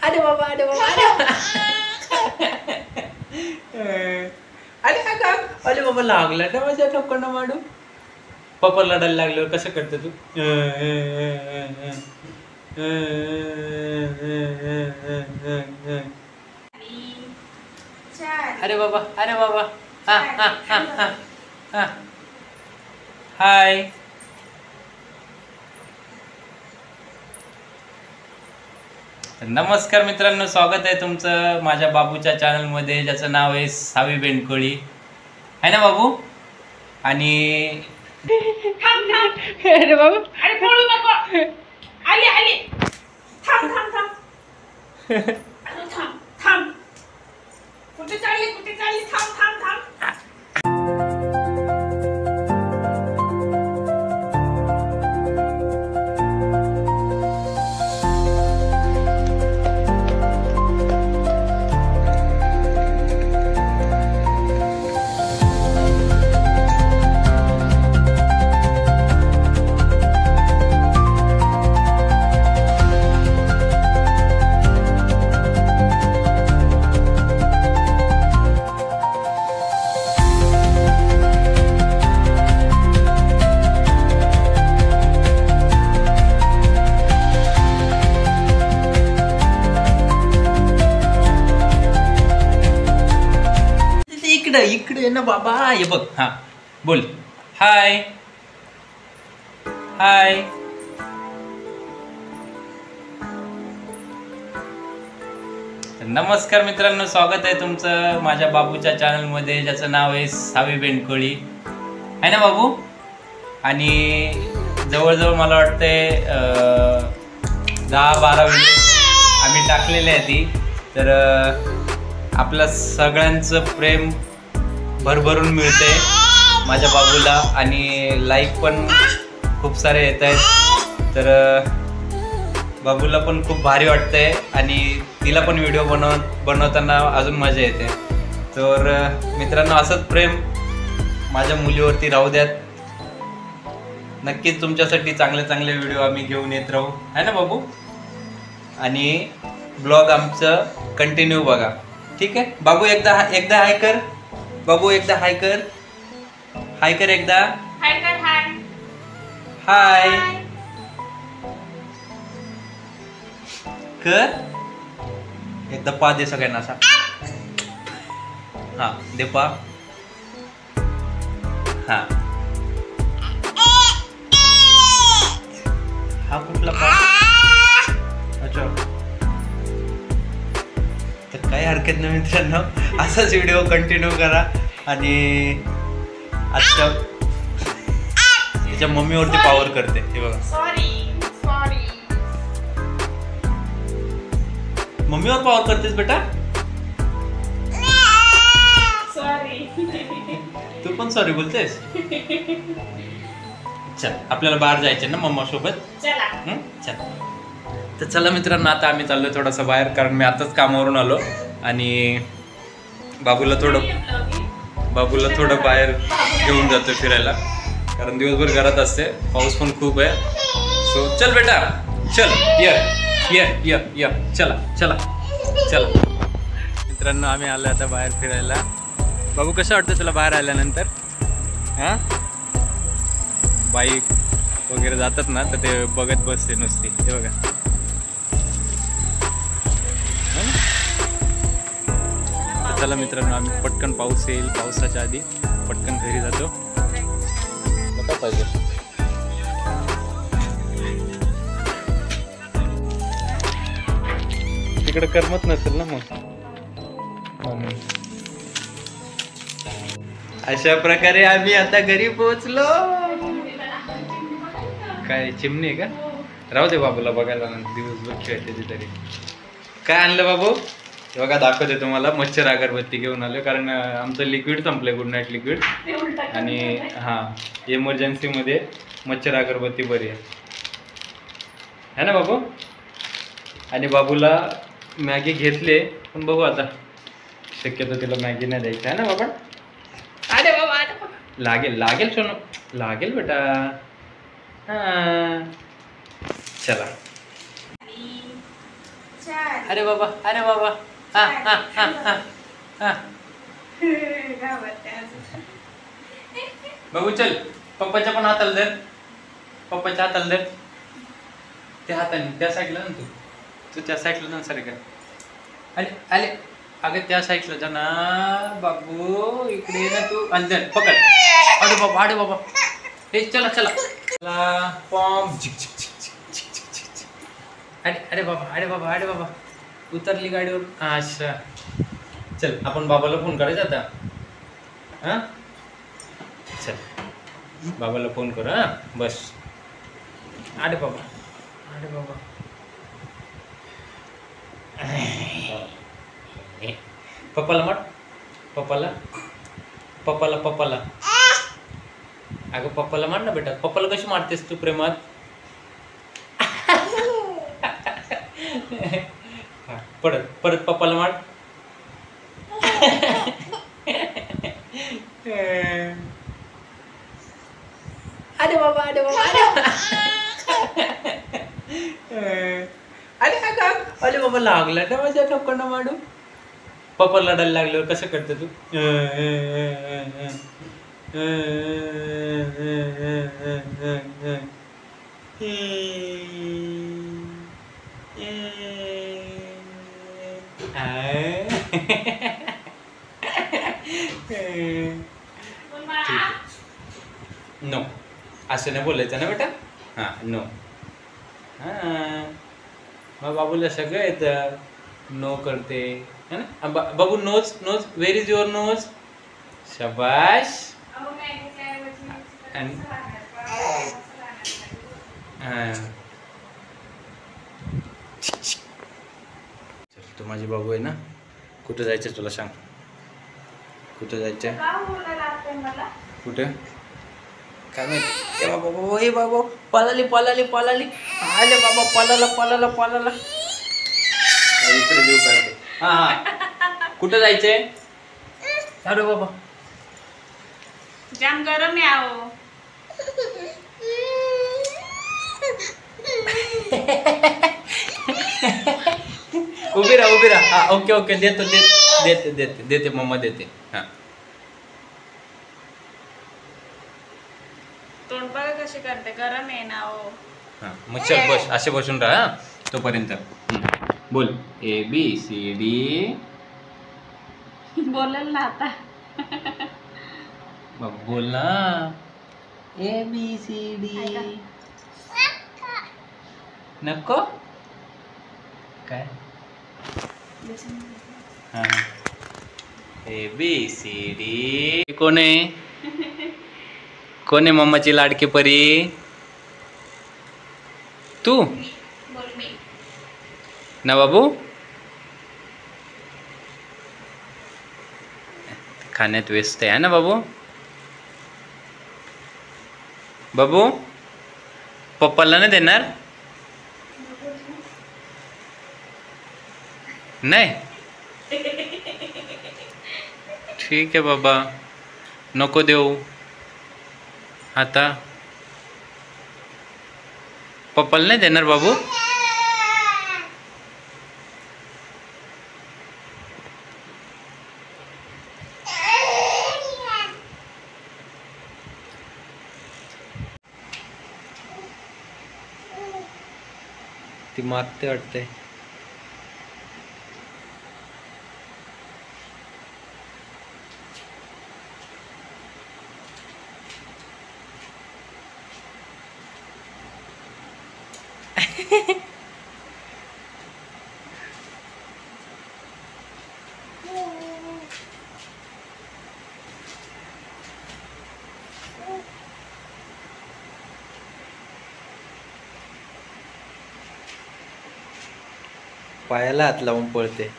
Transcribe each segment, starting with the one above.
अरे बाबा अरे बाबा अरे अरे बाबा लागला ना माझ्या ठोकांना माडू. पप्पा लढायला लागल्यावर कसं करतो तू? अरे बाबा अरे बाबा. हा हा हा हा हा. हाय. नमस्कार मित्रांनो, स्वागत आहे तुमचं माझ्या बाबूच्या चॅनलमध्ये, ज्याचं नाव आहे सावी बेंडकोळी, आहे ना बाबू? आणि अरे बाबा अरे पळू नको. आले आले. थांब थांब थांब. अरे थांब थांब. कुठे चालली थांब थांब थांब. इकडे ना बाबा. हे बघ. हा बोल. हाय हाय. नमस्कार मित्रांनो, स्वागत आहे तुमचं माझ्या बाबूच्या चॅनलमध्ये, ज्याचं नाव आहे सावी बेंडकोळी, आहे ना बाबू? आणि जवळजवळ मला वाटतंय 10-12 व्हिडिओ आम्ही टाकलेले आहे ती. तर आपल्या सगळ्यांचं प्रेम भरभरून मिळते माझ्या बाबूला, आणि लाईक पण खूप सारे येत आहेत. तर बाबूला पण खूप भारी वाटतंय, आणि तिला पण व्हिडिओ बनवताना अजून मजा येते. तर मित्रांनो, असंच प्रेम माझ्या मुलीवरती राहू द्यात. नक्कीच तुमच्यासाठी चांगले चांगले व्हिडिओ आम्ही घेऊन येत राहू, आहे ना बाबू? आणि ब्लॉग आमचं कंटिन्यू बघा, ठीक आहे बाबू? एकदा हाय कर बाबू, एकदा हाय कर. हाय कर एकदा. हाय कर. हाय हाय कर. एकदा पा दे सगळ्यांना असा. हा दे पा. हा हा कुठला पा? अच्छा, तर काही हरकत नाही मित्रांनो, असाच व्हिडिओ कंटिन्यू करा. आणि आजच्या तिच्या मम्मीवरती पावर करते, हे बघा. सॉरी मम्मीवर पावर करतेस बेटा? सॉरी. तू पण सॉरी बोलतेस? चल, आपल्याला बाहेर जायचे ना मम्मा सोबत. चला. चल. तर चला मित्रांनो, आता आम्ही चाललोय थोडासा बाहेर, कारण मी आताच कामावरून आलो, आणि बाबूला थोडं बाहेर घेऊन जातो फिरायला, कारण दिवसभर घरात असते, पाऊस पण खूप आहे. सो चल बेटा, चल. ये चला चला चला. मित्रांनो, आम्ही आलो आता बाहेर फिरायला. बाबू, कसं वाटतं तुला बाहेर आल्यानंतर? हां, बाईक वगैरे जातात ना, तर ते बघत बसते नुसती, हे बघा. चला मित्रांनो, आम्ही पटकन, पाऊस येईल, पावसाच्या आधी पटकन घरी जातो. बघा पाहिजे. तिकडे करमत नसेल ना मग. अशा प्रकारे आम्ही आता घरी पोहोचलो. काय चिमणी आहे का? राहू दे बाबूला बघायला, दिवसभर खेळते ती तरी. काय आणलं बाबू? बघा, दाखवते तुम्हाला. मच्छर अगरबत्ती घेऊन आलो, कारण आमचं लिक्विड संपलंय, गुड नाईट लिक्विड. आणि हां, इमर्जन्सीमध्ये मच्छर अगरबत्ती बरी आहे ना बाबू? आणि बाबूला मॅगी घेतले, पण बघू आता, शक्यतो तिला मॅगी नाही द्यायची, आहे ना बाबा? अरे बाबा लागेल सोनू, लागेल बेटा. हां चला. चाल. अरे बाबा, अरे बाबा. हा हा हा हा हा. गावात अजून. बघू चल. पप्पाच्या पण हाताला धर. पप्पाच्या हाताला धर. त्या हाताने त्या साईडला ना तू त्या साईडला जा सारखं. आले आले. अगं त्या साईडला जा ना बाबू. इकडे ये ना तू. आणि धर पकड. अरे बाबा, अरे बाबा. हे चला चला चला. पॉम झिक झिक झिक झिक झिक झिक झिक. अरे अरे बाबा, अरे बाबा, अरे बाबा. उतरली गाडीवर. अच्छा. चल आपण बाबाला फोन करायचा आता. हां चल बाबाला फोन कर. हां बस. अरे बाबा, अरे बाबा. पप्पाला म्हण. पप्पाला पप्पाला पप्पाला. अगं पप्पाला मार ना बेटा. पप्पाला कशी मारतेस तू प्रेमात. हा परत परत पप्पाला मार. अरे बाबा, अरे बाबा, अरे अरे बाबा लागला का माझ्या टोकांना माडू. पप्पा लढायला लागल्यावर कसं करते तू. नो असं नाही बोलायचं ना बेटा. हां नो. हां मग बाबूला सगळं येतं. नो करते है ना. बाबू nose nose. Where is your nose. शाबाश. आणि हां चल तू माझी बाबू आहे ना. कुठं जायचं तुला सांग. कुठं जायचं. कुठं काय माहिती. बाबा बाबा. हे बाबा पळाली पळाली पळाली. आले बाबा पळाला पळाला पळाला. इकडे देऊ करते. हां हां कुठं जायचंय. अरे बाबा जाम गरम आहे आहो. उभी राहा उभी राहा. हा ओके ओके देतो देते देते देते मम्मा देते. हां तोंड बघा कशी करते. गरम आहे ना हो. हां मग चल बस. असे बसून राहा तोपर्यंत. बोल ए बी सी डी. बोलेल ना आता. मग बोल ना. A B C D. नको काय. हां ए बी सी डी. कोण आहे. कोण आहे मम्माची लाडकी परी. तू बोल मी. ना बाबू. खाण्यात व्यस्त आहे ना बाबू. बाबू पप्पाला नाही देणार. नाही ठीक आहे बाबा. नको देऊ आता. पप्पाला नाही देणार बाबू. ती मागते वाटते. पायाला हात लावून पळते.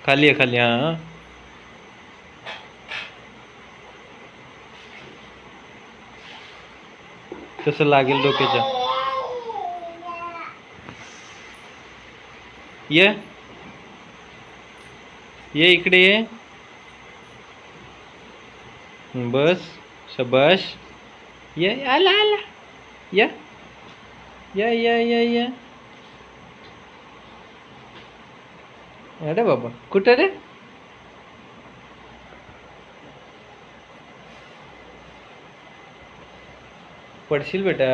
खाली आहे खाली. हा तसं लागेल डोक्याच्या. ये इकडे ये. बस शबाश. ये आला आला. या या या या या. अरे बाबा कुठं रे. पडशील बेटा.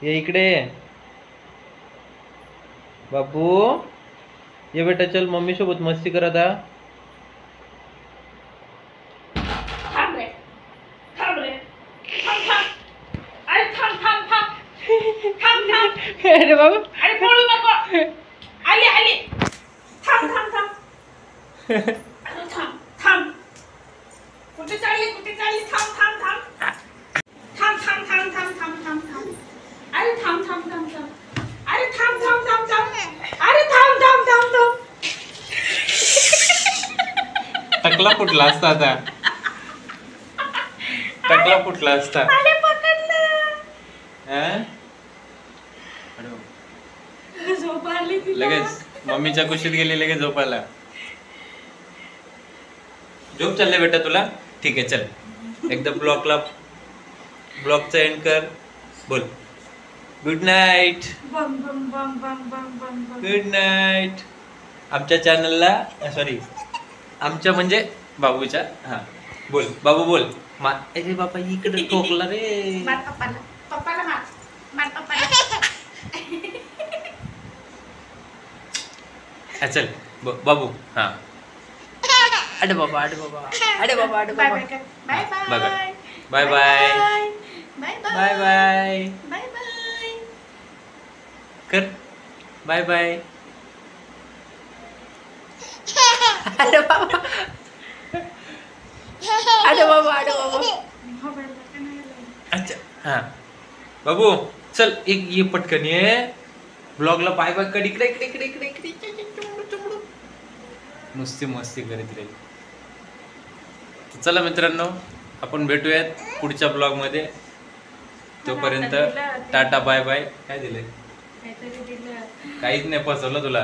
ये इकडे बाबू. ये बेटा चल मम्मी सोबत मस्ती कर आता. थांब रे थांब रे थांब थांब. अरे थांब थांब थांब थांब थांब. अरे बाबा. अरे पळू नको. आली आली. थांब थांब थांब. अरे थांब थांब. कुठे चालली थांब थांब थांब. थांब थांब थांब थांब थांब थांब थांब. अरे थांब थांब थांब थांब. अरे थांब थांब थांब थांब. अरे थांब थांब थांब थांब. टकला फुटला असता आता. टकला फुटला असता. अरे पकडलं. हं? झोप आली तिला. लगेच मम्मीच्या कुशीत गेली लगेच झोपायला. झोप चालले बेटा तुला. ठीक आहे चल एकदा ब्लॉगचा एंड कर. बोल गुड नाईट. बम बम बम बम बम बम बम. Good night. आमच्या चॅनलला सॉरी आमच्या म्हणजे बाबूच्या. हा बोल बाबू बोल. अरे बाबा इकडे ठोकला रे. मार पप्पाला. पप्पाला मार. मार पप्पाला. चल बाबू. हा अरे बाबा अरे बाबा अरे बाबा अरे बाय बाबा. Bye bye bye bye bye bye bye bye bye bye bye. कर बाय बाय. अरे बाबा अरे बाबा अरे बाबा. अच्छा हा बाबू चल एक ये पटकन ये. ब्लॉगला बाय बाय कर. इकडे इकडे इकडे इकडे इकडे. नुसती मस्ती करीत राहील. चला मित्रांनो आपण भेटूयात पुढच्या ब्लॉग मध्ये. तोपर्यंत टाटा बाय बाय. काय दिलंय. काहीच नाही फसवलं तुला.